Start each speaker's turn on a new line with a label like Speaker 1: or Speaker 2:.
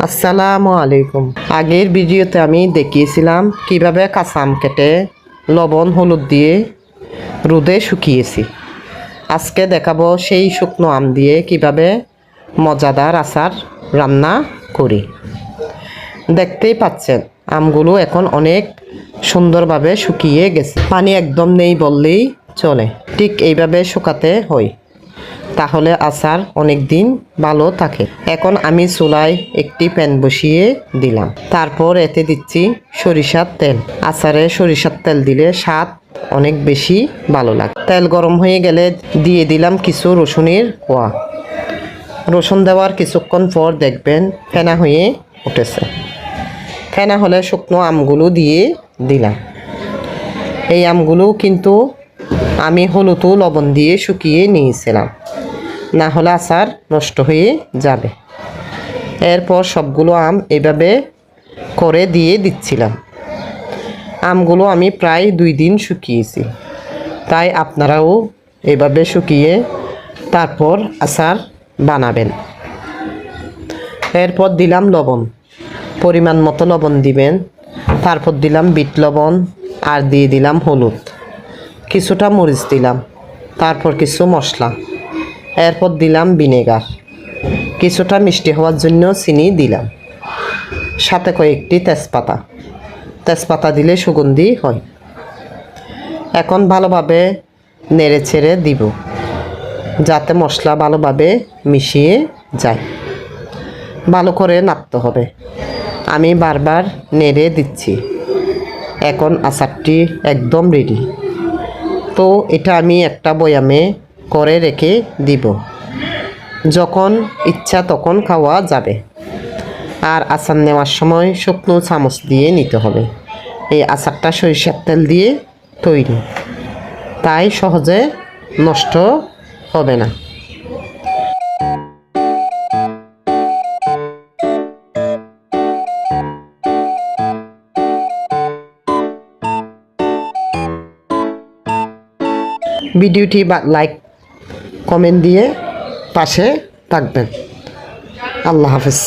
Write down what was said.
Speaker 1: আসসালামু আলাইকুম। আগের ভিডিওতে আমি দেখিয়েছিলাম কিভাবে কাঁচা আম কেটে লবণ হলুদ দিয়ে রোদে শুকিয়েছি। আজকে দেখাবো সেই শুকনো আম দিয়ে কিভাবে মজাদার আচার রান্না করি। দেখতেই পাচ্ছেন আমগুলো এখন অনেক সুন্দরভাবে শুকিয়ে গেছে, পানি একদম নেই বললেই চলে। ঠিক এইভাবে শুকাতে হয়, তাহলে আচার অনেক দিন ভালো থাকে। এখন আমি চুলায় একটি প্যান বসিয়ে দিলাম, তারপর এতে দিচ্ছি সরিষার তেল। আচারে সরিষার তেল দিলে স্বাদ অনেক বেশি ভালো লাগে। তেল গরম হয়ে গেলে দিয়ে দিলাম কিছু রসুনের কোয়া। রসুন দেওয়ার কিছুক্ষণ পর দেখবেন ফেনা হয়ে উঠেছে। ফেনা হলে শুকনো আমগুলো দিয়ে দিলাম। এই আমগুলো কিন্তু আমি হলুদ ও লবণ দিয়ে শুকিয়ে নিয়েছিলাম, না হলে আচার নষ্ট হয়ে যাবে। এরপর সবগুলো আম এভাবে করে দিয়ে দিচ্ছিলাম। আমগুলো আমি প্রায় 2 দিন শুকিয়েছি, তাই আপনারাও এভাবে শুকিয়ে তারপর আচার বানাবেন। এরপর দিলাম লবণ, পরিমাণ মতো লবণ দিবেন। তারপর দিলাম বিট লবণ আর দিয়ে দিলাম হলুদ, কিছুটা মরিচ দিলাম, তারপর কিছু মশলা। এরপর দিলাম ভিনেগার, কিছুটা মিষ্টি হওয়ার জন্য চিনি দিলাম, সাথে কয়েকটি তেজপাতা দিলে সুগন্ধি হয়। এখন ভালোভাবে নেড়ে ছেড়ে দিব, যাতে মশলা ভালোভাবে মিশিয়ে যায়। ভালো করে নাড়তে হবে, আমি বারবার নেড়ে দিচ্ছি। এখন আচারটি একদম রেডি। তো এটা আমি একটা বয়ামে করে রেখে দিব, যখন ইচ্ছা তখন খাওয়া যাবে। আর আচার নেওয়ার সময় শুকনো চামচ দিয়ে নিতে হবে। এই আচারটা সরিষার তেল দিয়ে তৈরি, তাই সহজে নষ্ট হবে না। ভিডিওটি লাইক কমেন্ট দিয়ে পাশে থাকবেন। আল্লাহ হাফেজ।